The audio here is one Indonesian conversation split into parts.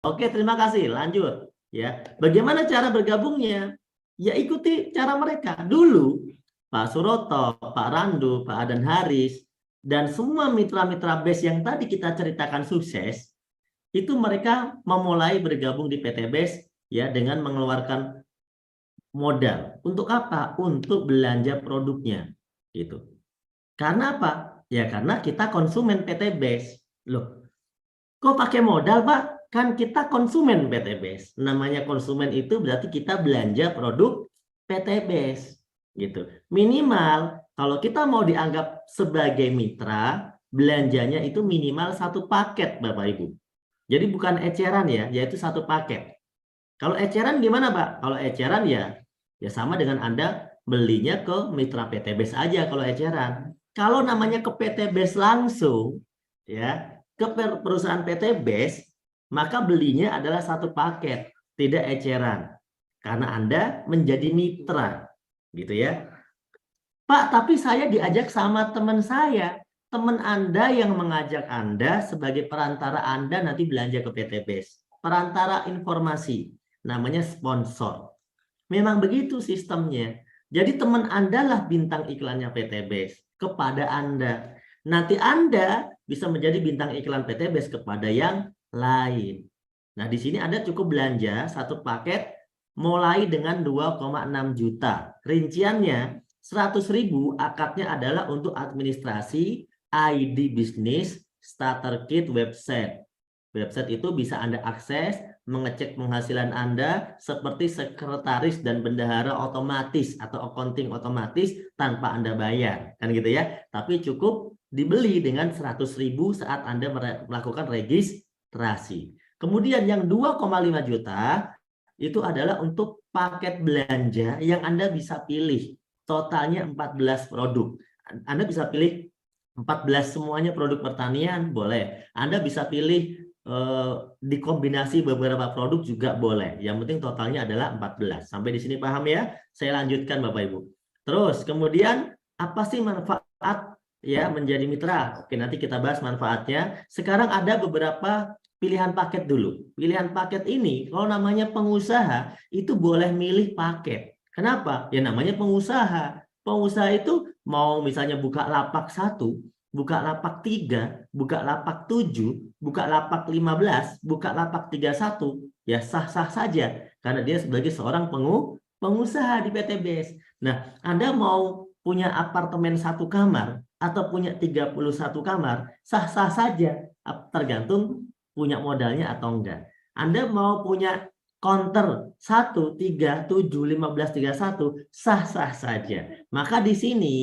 Oke, terima kasih. Lanjut. Ya, bagaimana cara bergabungnya? Ya ikuti cara mereka. Dulu Pak Suroto, Pak Randu, Pak Adan Haris, dan semua mitra-mitra BES yang tadi kita ceritakan sukses, itu mereka memulai bergabung di PT BES ya dengan mengeluarkan modal. Untuk apa? Untuk belanja produknya. Gitu. Karena apa? Ya karena kita konsumen PT BES. Loh, kok pakai modal, Pak? Kan kita konsumen PT BES. Namanya konsumen itu berarti kita belanja produk PT BES. Gitu. Minimal kalau kita mau dianggap sebagai mitra, belanjanya itu minimal satu paket, Bapak Ibu. Jadi bukan eceran ya, yaitu satu paket. Kalau eceran gimana, Pak? Kalau eceran ya sama dengan Anda belinya ke mitra PT BES aja kalau eceran. Kalau namanya ke PT BES langsung, ya ke perusahaan PT BES, maka belinya adalah satu paket, tidak eceran. Karena Anda menjadi mitra, gitu ya. Pak, tapi saya diajak sama teman saya. Teman Anda yang mengajak Anda sebagai perantara Anda nanti belanja ke PT BES. Perantara informasi, namanya sponsor. Memang begitu sistemnya. Jadi teman Anda lah bintang iklannya PT BES kepada Anda. Nanti Anda bisa menjadi bintang iklan PT BES kepada yang lain. Nah, di sini Anda cukup belanja satu paket mulai dengan 2,6 juta. Rinciannya 100.000 akadnya adalah untuk administrasi, ID bisnis, starter kit, website. Website itu bisa Anda akses, mengecek penghasilan Anda seperti sekretaris dan bendahara otomatis atau accounting otomatis tanpa Anda bayar. Kan gitu ya. Tapi cukup dibeli dengan 100.000 saat Anda melakukan registrasi. Kemudian yang 2,5 juta itu adalah untuk paket belanja yang Anda bisa pilih. Totalnya 14 produk. Anda bisa pilih 14 semuanya produk pertanian, boleh. Anda bisa pilih dikombinasi beberapa produk juga boleh. Yang penting totalnya adalah 14. Sampai di sini paham ya? Saya lanjutkan Bapak Ibu. Terus kemudian apa sih manfaat ya menjadi mitra? Oke, nanti kita bahas manfaatnya. Sekarang ada beberapa pilihan paket dulu. Pilihan paket ini kalau namanya pengusaha itu boleh milih paket. Kenapa? Ya namanya pengusaha. Pengusaha itu mau misalnya buka lapak 1, buka lapak 3, buka lapak 7, buka lapak 15, buka lapak 31, ya sah-sah saja karena dia sebagai seorang pengusaha di PT BES. Nah, Anda mau punya apartemen 1 kamar atau punya 31 kamar, sah-sah saja tergantung punya modalnya atau enggak. Anda mau punya counter 1, 3, 7, 15, 31, sah-sah saja. Maka di sini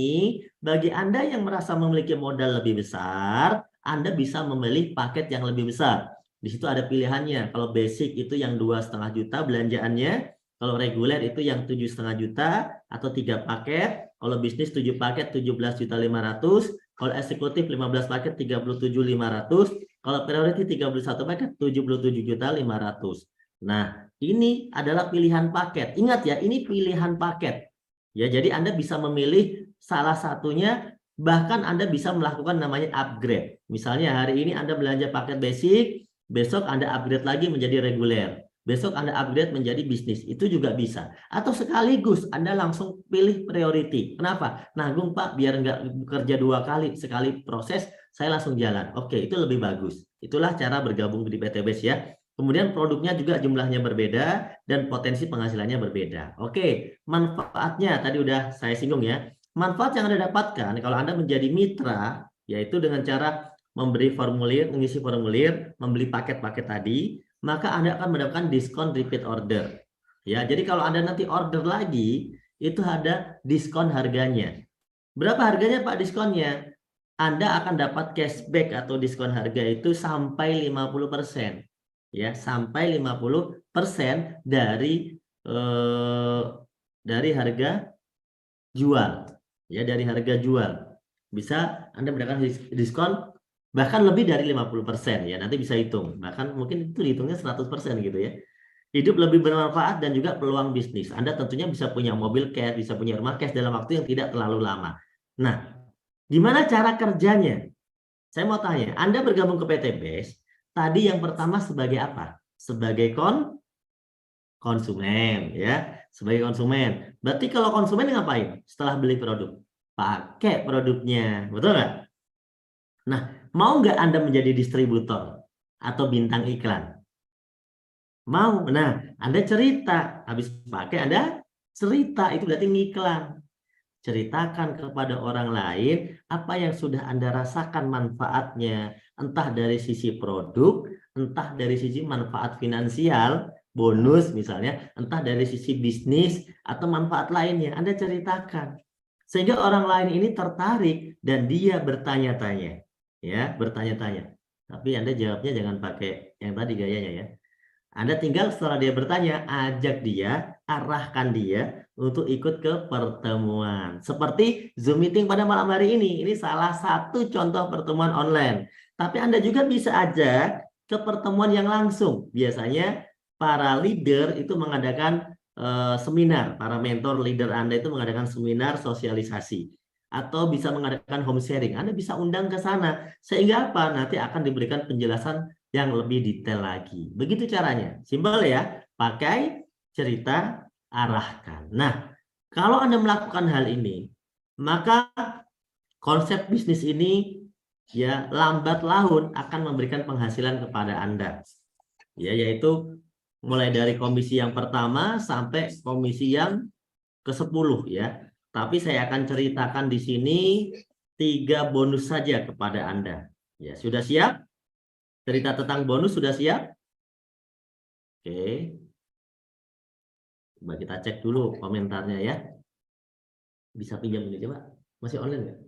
bagi Anda yang merasa memiliki modal lebih besar, Anda bisa memilih paket yang lebih besar. Di situ ada pilihannya. Kalau basic itu yang 2,5 juta belanjaannya, kalau reguler itu yang 7,5 juta atau 3 paket, kalau bisnis 7 paket 17.500.000, kalau eksekutif 15 paket 37.500, kalau priority 31 paket 77.500.000. Nah, ini adalah pilihan paket. Ingat ya, ini pilihan paket. Ya, jadi Anda bisa memilih salah satunya, bahkan Anda bisa melakukan namanya upgrade. Misalnya hari ini Anda belanja paket basic, besok Anda upgrade lagi menjadi reguler. Besok Anda upgrade menjadi bisnis. Itu juga bisa. Atau sekaligus Anda langsung pilih priority. Kenapa? Nanggung Pak, biar nggak bekerja 2 kali. Sekali proses, saya langsung jalan. Oke, itu lebih bagus. Itulah cara bergabung di PT BES ya. Kemudian produknya juga jumlahnya berbeda dan potensi penghasilannya berbeda. Oke, manfaatnya tadi udah saya singgung ya. Manfaat yang Anda dapatkan kalau Anda menjadi mitra, yaitu dengan cara memberi formulir, mengisi formulir, membeli paket-paket tadi, maka Anda akan mendapatkan diskon repeat order. Ya, jadi kalau Anda nanti order lagi, itu ada diskon harganya. Berapa harganya Pak diskonnya? Anda akan dapat cashback atau diskon harga itu sampai 50%. Ya, sampai 50% dari harga jual. Ya, dari harga jual. Bisa Anda mendapatkan diskon bahkan lebih dari 50% ya. Nanti bisa hitung. Bahkan mungkin itu hitungnya 100% gitu ya. Hidup lebih bermanfaat dan juga peluang bisnis. Anda tentunya bisa punya mobil cash, bisa punya rumah cash dalam waktu yang tidak terlalu lama. Nah, gimana cara kerjanya? Saya mau tanya, Anda bergabung ke PT BES, tadi yang pertama sebagai apa? Sebagai konsumen, ya. Sebagai konsumen. Berarti kalau konsumen ngapain? Setelah beli produk, pakai produknya, betul nggak? Nah, mau nggak Anda menjadi distributor atau bintang iklan? Mau. Nah, Anda cerita. Habis pakai Anda cerita. Itu berarti ngiklan. Ceritakan kepada orang lain apa yang sudah Anda rasakan manfaatnya. Entah dari sisi produk, entah dari sisi manfaat finansial, bonus misalnya, entah dari sisi bisnis atau manfaat lainnya. Anda ceritakan. Sehingga orang lain ini tertarik dan dia bertanya-tanya. Ya, bertanya-tanya. Tapi Anda jawabnya jangan pakai yang tadi gayanya ya. Anda tinggal setelah dia bertanya, ajak dia, arahkan dia untuk ikut ke pertemuan. Seperti Zoom meeting pada malam hari ini. Ini salah satu contoh pertemuan online. Tapi Anda juga bisa ajak ke pertemuan yang langsung. Biasanya para leader itu mengadakan seminar. Para mentor leader Anda itu mengadakan seminar sosialisasi. Atau bisa mengadakan home sharing. Anda bisa undang ke sana. Sehingga apa? Nanti akan diberikan penjelasan yang lebih detail lagi. Begitu caranya. Simpel ya. Pakai, cerita, arahkan. Nah, kalau Anda melakukan hal ini, maka konsep bisnis ini ya lambat laun akan memberikan penghasilan kepada Anda. Ya, yaitu mulai dari komisi yang pertama sampai komisi yang ke-10 ya. Tapi saya akan ceritakan di sini 3 bonus saja kepada Anda. Ya, sudah siap? Cerita tentang bonus sudah siap? Oke. Coba kita cek dulu komentarnya ya. Bisa pinjam ini coba. Masih online nggak?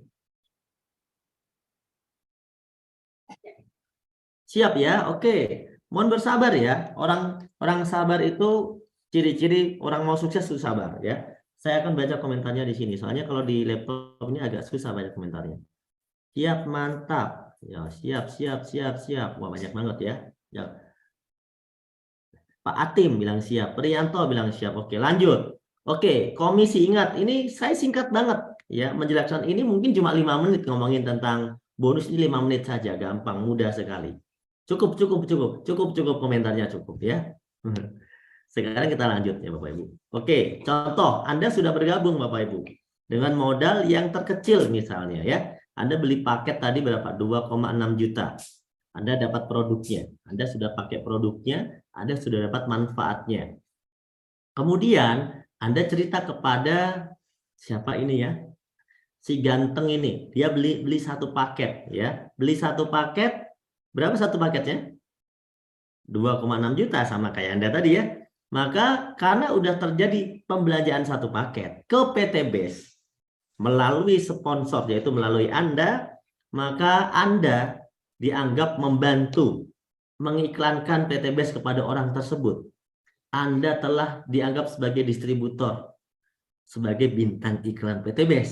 Siap ya? Oke. Mohon bersabar ya. Orang sabar itu ciri-ciri orang mau sukses itu sabar ya. Saya akan baca komentarnya di sini. Soalnya kalau di laptop ini agak susah baca komentarnya. Siap, mantap. Ya, siap. Wah, banyak banget ya. Ya. Pak Atim bilang siap, Priyanto bilang siap. Oke, lanjut. Oke, komisi ingat, ini saya singkat banget ya menjelaskan ini mungkin cuma 5 menit ngomongin tentang bonus ini 5 menit saja, gampang, mudah sekali. Cukup komentarnya cukup ya. Sekarang kita lanjut ya Bapak Ibu. Oke, contoh Anda sudah bergabung Bapak Ibu dengan modal yang terkecil misalnya ya. Anda beli paket tadi berapa? 2,6 juta. Anda dapat produknya, Anda sudah pakai produknya, Anda sudah dapat manfaatnya. Kemudian Anda cerita kepada siapa ini ya? Si ganteng ini, dia beli satu paket ya. Beli satu paket, berapa satu paketnya? 2,6 juta sama kayak Anda tadi ya. Maka karena udah terjadi pembelanjaan satu paket ke PT BES melalui sponsor yaitu melalui Anda, maka Anda dianggap membantu mengiklankan PT BES kepada orang tersebut. Anda telah dianggap sebagai distributor, sebagai bintang iklan PT BES.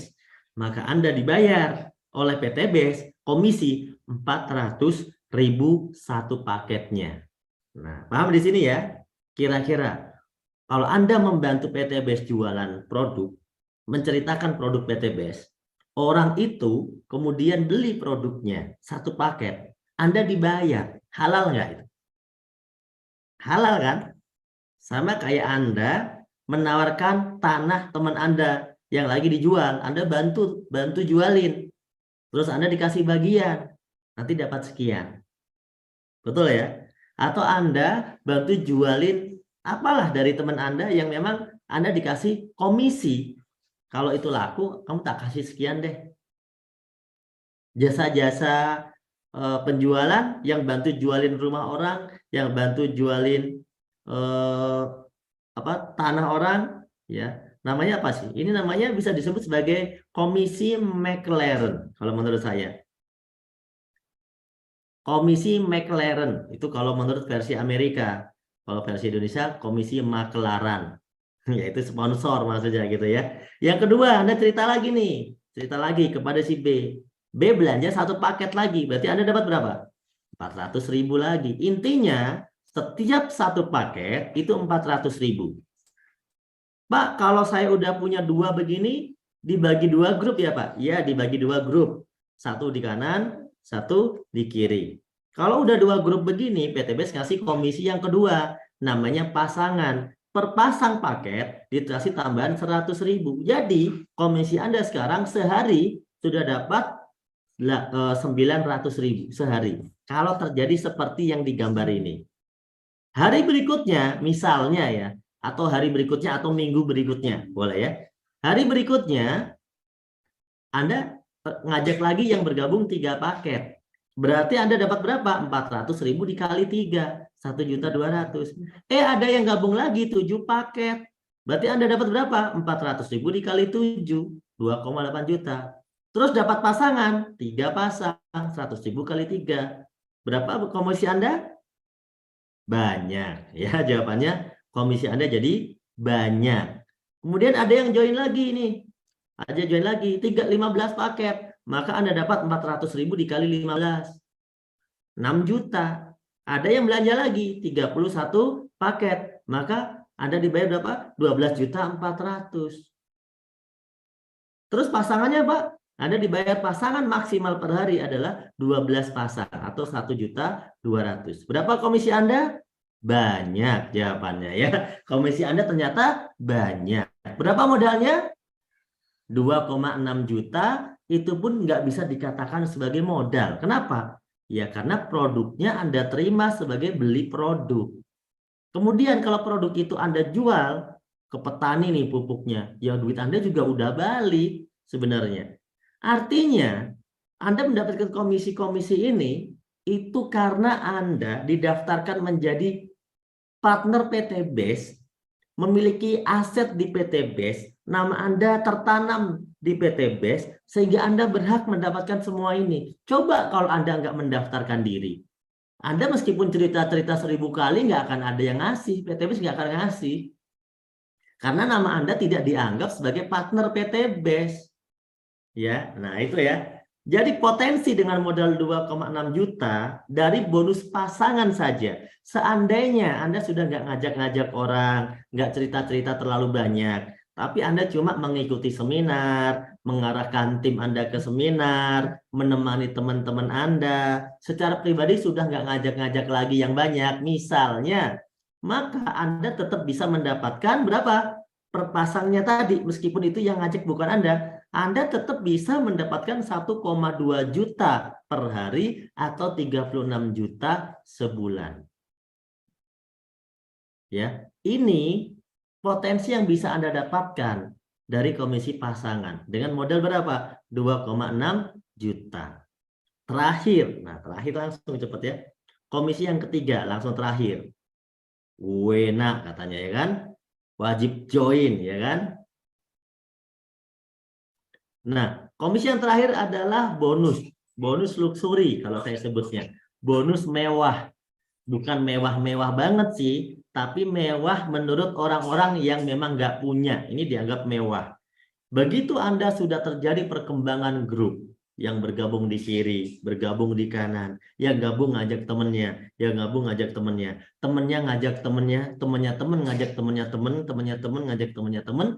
Maka Anda dibayar oleh PT BES komisi 400.000 satu paketnya. Nah, paham di sini ya? Kira-kira kalau Anda membantu PT BES jualan produk, menceritakan produk PT BES, orang itu kemudian beli produknya satu paket, Anda dibayar. Halal nggak itu? Halal kan? Sama kayak Anda menawarkan tanah teman Anda yang lagi dijual, Anda bantu jualin. Terus Anda dikasih bagian, nanti dapat sekian. Betul ya? Atau Anda bantu jualin apalah dari teman Anda yang memang Anda dikasih komisi. Kalau itu laku, kamu tak kasih sekian deh. Jasa-jasa penjualan yang bantu jualin rumah orang, yang bantu jualin tanah orang, ya namanya apa sih? Ini namanya bisa disebut sebagai komisi McLaren kalau menurut saya. Komisi McLaren itu kalau menurut versi Amerika. Kalau versi Indonesia komisi Maklaran. Yaitu sponsor maksudnya gitu ya. Yang kedua, Anda cerita lagi nih. Cerita lagi kepada si B. B belanja satu paket lagi. Berarti Anda dapat berapa? 400.000 lagi. Intinya setiap satu paket itu 400.000. Pak, kalau saya udah punya 2 begini, dibagi 2 grup ya Pak? Ya, dibagi 2 grup. Satu di kanan, satu di kiri. Kalau udah 2 grup begini, PTBS ngasih komisi yang kedua, namanya pasangan. Per pasang paket dikasih tambahan 100.000. Jadi komisi Anda sekarang sehari sudah dapat 900.000 sehari. Kalau terjadi seperti yang digambar ini. Hari berikutnya, misalnya ya, atau hari berikutnya atau minggu berikutnya, boleh ya. Hari berikutnya, Anda ngajak lagi yang bergabung 3 paket. Berarti Anda dapat berapa? 400.000 dikali 3, 1.200.000. Ada yang gabung lagi 7 paket. Berarti Anda dapat berapa? 400.000 dikali 7, 2,8 juta. Terus dapat pasangan, 3 pasang, 100.000 kali 3. Berapa komisi Anda? Banyak. Ya, jawabannya komisi Anda jadi banyak. Kemudian ada yang join lagi nih. Ada join lagi 15 paket. Maka Anda dapat 400.000 dikali 15. 6 juta. Ada yang belanja lagi 31 paket. Maka Anda dibayar berapa? 12.400.000. Terus pasangannya, Pak? Anda dibayar pasangan maksimal per hari adalah 12 pasang atau 1.200.000. Berapa komisi Anda? Banyak jawabannya ya. Komisi Anda ternyata banyak. Berapa modalnya? 2,6 juta, itu pun nggak bisa dikatakan sebagai modal. Kenapa? Ya karena produknya Anda terima sebagai beli produk. Kemudian kalau produk itu Anda jual ke petani nih pupuknya, ya duit Anda juga udah balik sebenarnya. Artinya Anda mendapatkan komisi-komisi ini itu karena Anda didaftarkan menjadi partner PTBS, memiliki aset di PTBS, nama Anda tertanam di PTBS, sehingga Anda berhak mendapatkan semua ini. Coba kalau Anda nggak mendaftarkan diri. Anda meskipun cerita-cerita 1000 kali nggak akan ada yang ngasih, PTBS nggak akan ngasih. Karena nama Anda tidak dianggap sebagai partner PTBS. Ya, nah itu ya. Jadi potensi dengan modal 2,6 juta dari bonus pasangan saja. Seandainya Anda sudah nggak ngajak-ngajak orang, nggak cerita-cerita terlalu banyak, tapi Anda cuma mengikuti seminar, mengarahkan tim Anda ke seminar, menemani teman-teman Anda, secara pribadi sudah nggak ngajak-ngajak lagi yang banyak, misalnya, maka Anda tetap bisa mendapatkan berapa? Per pasangnya tadi, meskipun itu yang ngajak bukan Anda tetap bisa mendapatkan 1,2 juta per hari atau 36 juta sebulan. Ya, ini potensi yang bisa Anda dapatkan dari komisi pasangan dengan modal berapa? 2,6 juta. Terakhir, nah terakhir langsung cepet ya. Komisi yang ketiga langsung terakhir. Wena katanya ya kan? Wajib join ya kan? Nah, komisi yang terakhir adalah bonus. Bonus luxury kalau saya sebutnya. Bonus mewah. Bukan mewah-mewah banget sih, tapi mewah menurut orang-orang yang memang nggak punya. Ini dianggap mewah. Begitu Anda sudah terjadi perkembangan grup, yang bergabung di kiri, bergabung di kanan, yang gabung ngajak temennya, yang gabung ngajak temennya, temennya ngajak temennya, temennya temen ngajak temennya temen, temennya temen ngajak temennya temen,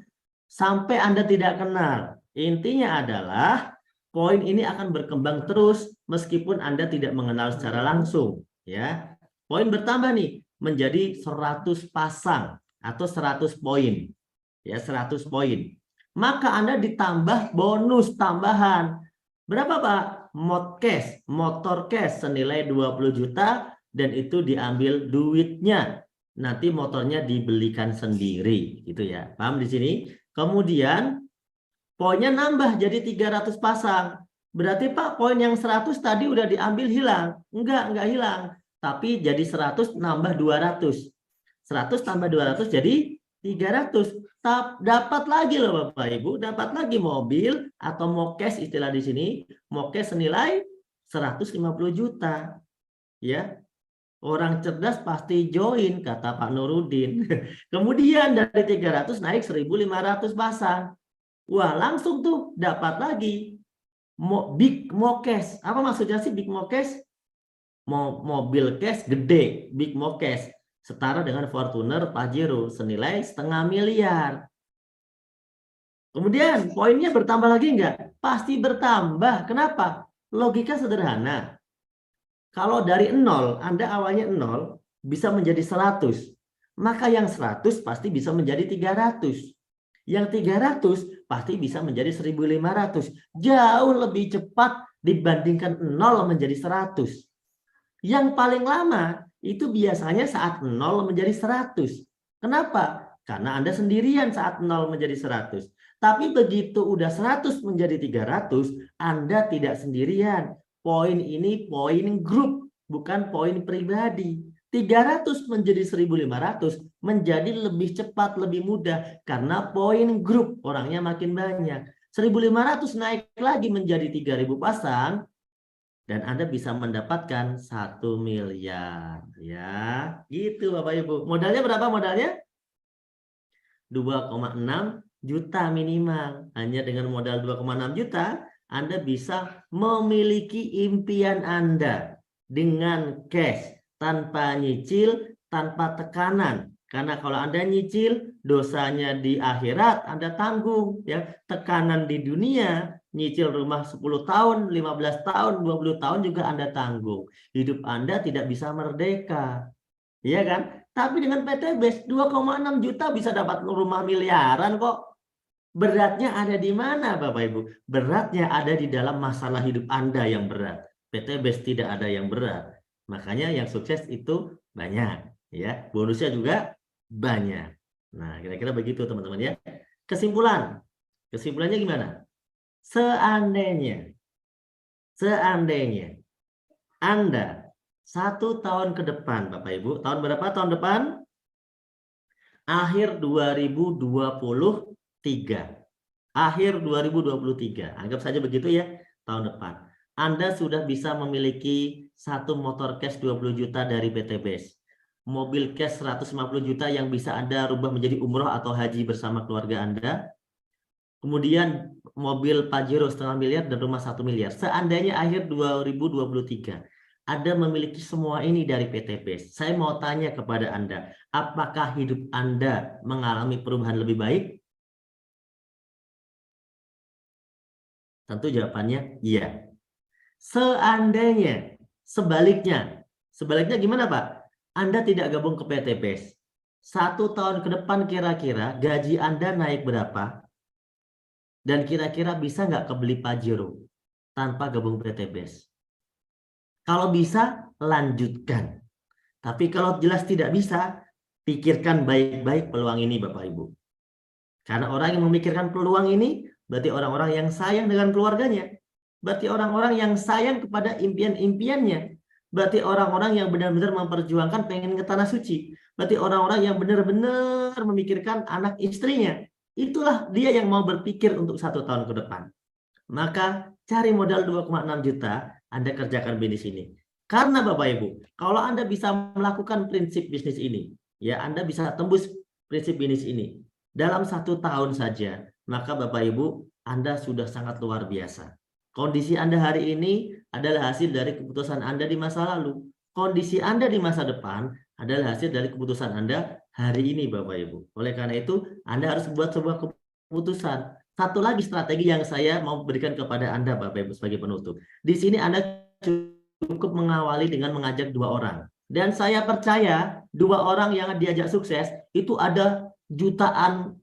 sampai Anda tidak kenal. Intinya adalah poin ini akan berkembang terus meskipun Anda tidak mengenal secara langsung, ya. Poin bertambah nih menjadi 100 pasang atau 100 poin. Ya, 100 poin. Maka Anda ditambah bonus tambahan. Berapa, Pak? Modcash, motor cash senilai 20 juta dan itu diambil duitnya. Nanti motornya dibelikan sendiri, gitu ya. Paham di sini? Kemudian poinnya nambah jadi 300 pasang. Berarti Pak, poin yang 100 tadi udah diambil hilang. Enggak hilang. Tapi jadi 100 nambah 200. 100 tambah 200 jadi 300. Dapat lagi loh Bapak Ibu, dapat lagi mobil atau mokes istilah di sini, mokes senilai 150 juta. Ya. Orang cerdas pasti join kata Pak Nurudin. Kemudian dari 300 naik 1.500 pasang. Wah, langsung tuh dapat lagi big mokes. Apa maksudnya sih big mokes? Mobil cash gede, big mokes, setara dengan Fortuner Pajero senilai 0,5 miliar. Kemudian poinnya bertambah lagi enggak? Pasti bertambah. Kenapa? Logika sederhana. Kalau dari 0, Anda awalnya 0, bisa menjadi 100. Maka yang 100 pasti bisa menjadi 300. Yang 300 pasti bisa menjadi 1.500. Jauh lebih cepat dibandingkan 0 menjadi 100. Yang paling lama itu biasanya saat 0 menjadi 100. Kenapa? Karena Anda sendirian saat 0 menjadi 100. Tapi begitu udah 100 menjadi 300, Anda tidak sendirian. Poin ini poin grup, bukan poin pribadi. 300 menjadi 1.500 menjadi lebih cepat, lebih mudah. Karena poin grup, orangnya makin banyak. 1.500 naik lagi menjadi 3.000 pasang, dan Anda bisa mendapatkan 1 miliar. Ya, gitu Bapak Ibu. Modalnya berapa modalnya? 2,6 juta minimal. Hanya dengan modal 2,6 juta, Anda bisa memiliki impian Anda dengan cash, tanpa nyicil, tanpa tekanan. Karena kalau Anda nyicil, dosanya di akhirat Anda tanggung. Ya, tekanan di dunia, nyicil rumah 10 tahun, 15 tahun, 20 tahun juga Anda tanggung. Hidup Anda tidak bisa merdeka. Iya kan? Tapi dengan PT BES 2,6 juta bisa dapat rumah miliaran kok. Beratnya ada di mana Bapak Ibu? Beratnya ada di dalam masalah hidup Anda yang berat. PT BES tidak ada yang berat. Makanya yang sukses itu banyak, ya. Bonusnya juga banyak. Nah, kira-kira begitu teman-teman ya. Kesimpulan. Kesimpulannya gimana? Seandainya Anda 1 tahun ke depan, Bapak Ibu, tahun berapa tahun depan? Akhir 2023. Akhir 2023. Anggap saja begitu ya, tahun depan. Anda sudah bisa memiliki 1 motor cash 20 juta dari PT BES. Mobil cash 150 juta yang bisa Anda rubah menjadi umroh atau haji bersama keluarga Anda. Kemudian mobil Pajero 0,5 miliar dan rumah 1 miliar. Seandainya akhir 2023 Anda memiliki semua ini dari PT BES, saya mau tanya kepada Anda, apakah hidup Anda mengalami perubahan lebih baik? Tentu jawabannya iya. Seandainya sebaliknya gimana Pak? Anda tidak gabung ke PT BES. 1 tahun ke depan kira-kira gaji Anda naik berapa? Dan kira-kira bisa nggak kebeli Pajero tanpa gabung PT BES? Kalau bisa, lanjutkan. Tapi kalau jelas tidak bisa, pikirkan baik-baik peluang ini Bapak Ibu. Karena orang yang memikirkan peluang ini, berarti orang-orang yang sayang dengan keluarganya. Berarti orang-orang yang sayang kepada impian-impiannya. Berarti orang-orang yang benar-benar memperjuangkan pengen ke tanah suci. Berarti orang-orang yang benar-benar memikirkan anak istrinya. Itulah dia yang mau berpikir untuk 1 tahun ke depan. Maka cari modal 2,6 juta, Anda kerjakan bisnis ini. Karena Bapak Ibu, kalau Anda bisa melakukan prinsip bisnis ini, ya Anda bisa tembus prinsip bisnis ini dalam 1 tahun saja, maka Bapak Ibu, Anda sudah sangat luar biasa. Kondisi Anda hari ini adalah hasil dari keputusan Anda di masa lalu. Kondisi Anda di masa depan adalah hasil dari keputusan Anda hari ini Bapak Ibu. Oleh karena itu, Anda harus buat sebuah keputusan. Satu lagi strategi yang saya mau berikan kepada Anda Bapak Ibu sebagai penutup. Di sini Anda cukup mengawali dengan mengajak 2 orang. Dan saya percaya 2 orang yang diajak sukses itu ada jutaan,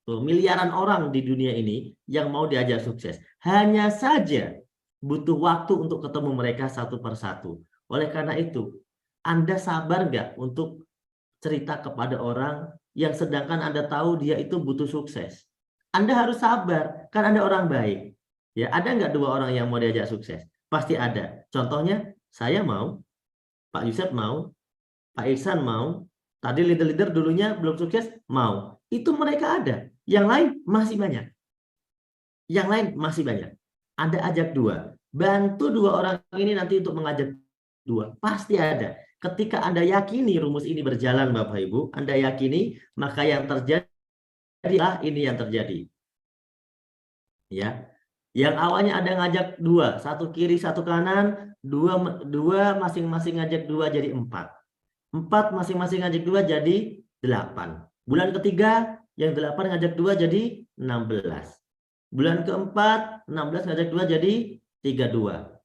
miliaran orang di dunia ini yang mau diajak sukses. Hanya saja butuh waktu untuk ketemu mereka satu persatu. Oleh karena itu, Anda sabar nggak untuk cerita kepada orang yang sedangkan Anda tahu dia itu butuh sukses? Anda harus sabar, kan Anda orang baik. Ya, ada nggak 2 orang yang mau diajak sukses? Pasti ada. Contohnya, saya mau, Pak Yusuf mau, Pak Iksan mau, tadi leader-leader dulunya belum sukses, mau. Itu mereka ada. Yang lain masih banyak. Yang lain masih banyak. Anda ajak 2. Bantu 2 orang ini nanti untuk mengajak 2. Pasti ada. Ketika Anda yakini rumus ini berjalan Bapak Ibu, Anda yakini, maka yang terjadi ini yang terjadi. Ya. Yang awalnya ada ngajak 2, 1 kiri, 1 kanan, 2 masing-masing ngajak 2 jadi 4. 4 masing-masing ngajak 2 jadi 8. Bulan ketiga yang 8 ngajak 2 jadi 16. Bulan keempat 16 ngajak 2 jadi 32.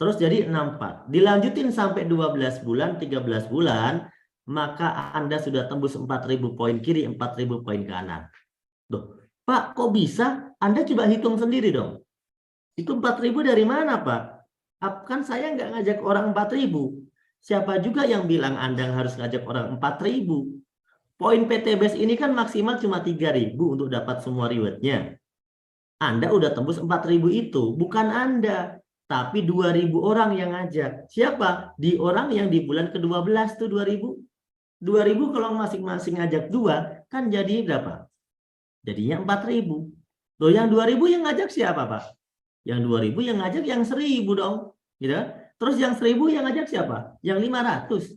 Terus jadi 64. Dilanjutin sampai 12 bulan, 13 bulan, maka Anda sudah tembus 4.000 poin kiri, 4.000 poin kanan. Loh, Pak, kok bisa? Anda coba hitung sendiri dong. Itu 4.000 dari mana, Pak? Kan saya nggak ngajak orang 4.000. Siapa juga yang bilang Anda harus ngajak orang 4.000? Poin PTBS ini kan maksimal cuma 3.000 untuk dapat semua rewardnya. Anda udah tembus 4.000 itu, bukan Anda, tapi 2.000 orang yang ngajak. Siapa? Di orang yang di bulan ke-12 tuh 2.000. 2.000 kalau masing-masing ngajak 2, kan jadi berapa? Jadinya 4.000. Loh, yang 2.000 yang ngajak siapa, Pak? Yang 2.000 yang ngajak yang 1.000 dong. Gitu. Terus yang 1.000 yang ngajak siapa? Yang 500.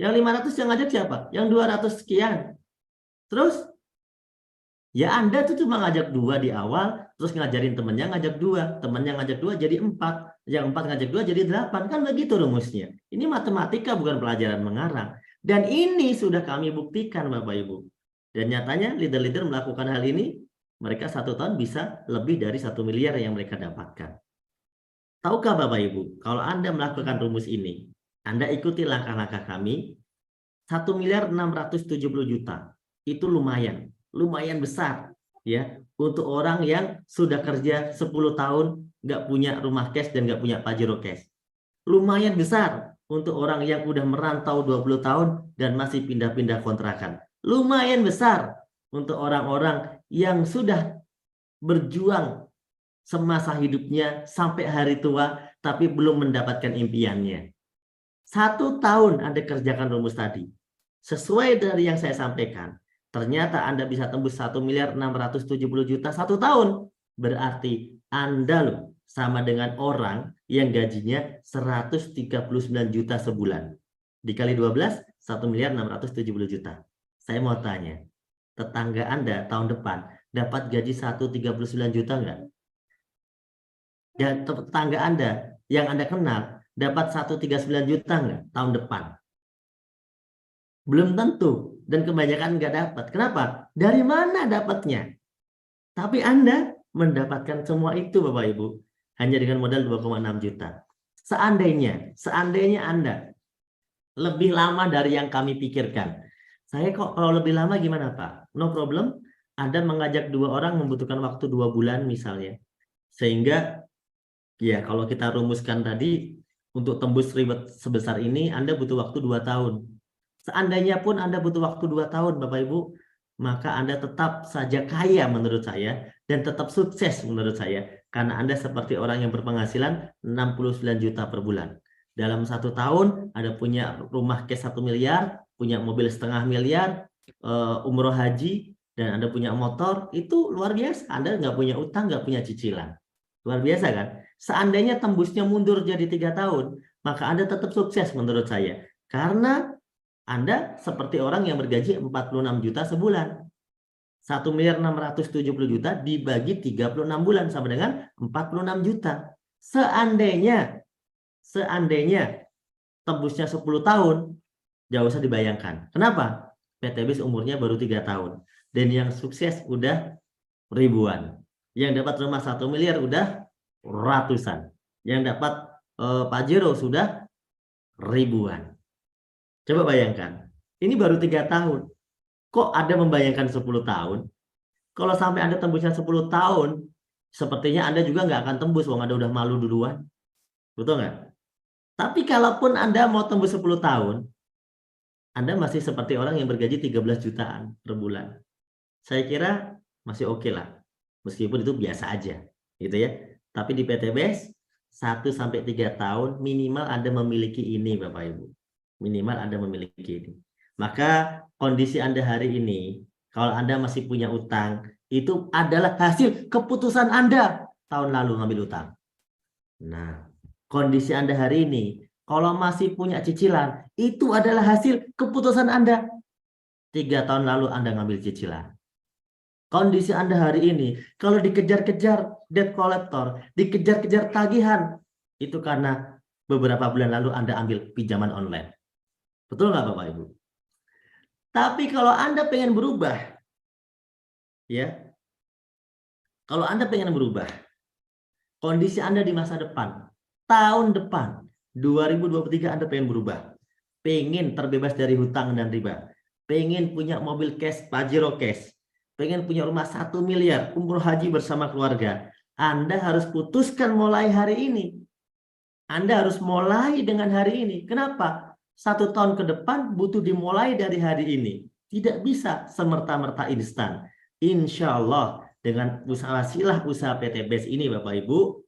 Yang 500 yang ngajak siapa? Yang 200 sekian. Terus ya Anda tuh cuma ngajak 2 di awal, terus ngajarin temennya ngajak 2, temennya ngajak 2 jadi 4, yang 4 ngajak 2 jadi 8, kan begitu rumusnya. Ini matematika bukan pelajaran mengarang. Dan ini sudah kami buktikan Bapak Ibu. Dan nyatanya leader-leader melakukan hal ini, mereka 1 tahun bisa lebih dari 1 miliar yang mereka dapatkan. Tahukah Bapak Ibu, kalau Anda melakukan rumus ini, Anda ikuti langkah-langkah kami, 1.670.000.000, itu lumayan besar ya untuk orang yang sudah kerja 10 tahun nggak punya rumah cash dan nggak punya Pajero cash. Lumayan besar untuk orang yang udah merantau 20 tahun dan masih pindah-pindah kontrakan. Lumayan besar untuk orang-orang yang sudah berjuang semasa hidupnya sampai hari tua tapi belum mendapatkan impiannya. 1 tahun Anda kerjakan rumus tadi. Sesuai dari yang saya sampaikan, ternyata Anda bisa tembus 1.670.000.000 1 tahun. Berarti Anda loh sama dengan orang yang gajinya 139 juta sebulan. Dikali 12, 1.670.000.000. Saya mau tanya, tetangga Anda tahun depan dapat gaji 139 juta enggak? Dan tetangga Anda yang Anda kenal dapat 139 juta enggak tahun depan? Belum tentu, dan kebanyakan nggak dapat. Kenapa? Dari mana dapatnya? Tapi Anda mendapatkan semua itu Bapak Ibu hanya dengan modal 2,6 juta. Seandainya Anda lebih lama dari yang kami pikirkan. Saya kok kalau lebih lama gimana Pak? No problem. Anda mengajak 2 orang membutuhkan waktu 2 bulan misalnya. Sehingga ya kalau kita rumuskan tadi untuk tembus reward sebesar ini Anda butuh waktu 2 tahun. Seandainya pun Anda butuh waktu 2 tahun Bapak Ibu, maka Anda tetap saja kaya menurut saya dan tetap sukses menurut saya. Karena Anda seperti orang yang berpenghasilan 69 juta per bulan. Dalam 1 tahun Anda punya rumah cash 1 miliar, punya mobil setengah miliar, umroh haji, dan Anda punya motor, itu luar biasa. Anda nggak punya utang, nggak punya cicilan. Luar biasa kan? Seandainya tembusnya mundur jadi 3 tahun, maka Anda tetap sukses menurut saya. Karena Anda seperti orang yang bergaji 46 juta sebulan. 1.670.000.000 dibagi 36 bulan sama dengan 46 juta. Seandainya tembusnya 10 tahun, jauh usah dibayangkan. Kenapa? PTBS umurnya baru 3 tahun. Dan yang sukses udah ribuan. Yang dapat rumah 1 miliar udah ratusan. Yang dapat Pajero sudah ribuan. Coba bayangkan, ini baru 3 tahun. Kok Anda membayangkan 10 tahun? Kalau sampai Anda tembusnya 10 tahun, sepertinya Anda juga nggak akan tembus, wong Anda udah malu duluan. Betul nggak? Tapi kalaupun Anda mau tembus 10 tahun, Anda masih seperti orang yang bergaji 13 jutaan per bulan. Saya kira masih oke lah. Meskipun itu biasa aja. Gitu ya. Tapi di PTBS, 1-3 tahun minimal Anda memiliki ini Bapak Ibu. Minimal Anda memiliki ini. Maka kondisi Anda hari ini, kalau Anda masih punya utang, itu adalah hasil keputusan Anda tahun lalu ngambil utang. Nah, kondisi Anda hari ini, kalau masih punya cicilan, itu adalah hasil keputusan Anda. 3 tahun lalu Anda ngambil cicilan. Kondisi Anda hari ini, kalau dikejar-kejar debt collector, dikejar-kejar tagihan, itu karena beberapa bulan lalu Anda ambil pinjaman online. Betul nggak Bapak Ibu? Tapi kalau Anda pengen berubah, ya, kalau Anda pengen berubah, kondisi Anda di masa depan, tahun depan 2023 Anda pengen berubah, pengen terbebas dari hutang dan riba, pengen punya mobil cash, Pajero cash, pengen punya rumah 1 miliar, umroh haji bersama keluarga, Anda harus putuskan mulai hari ini. Anda harus mulai dengan hari ini. Kenapa? 1 tahun ke depan butuh dimulai dari hari ini. Tidak bisa semerta-merta instan. Insya Allah dengan usaha PT BES ini Bapak Ibu,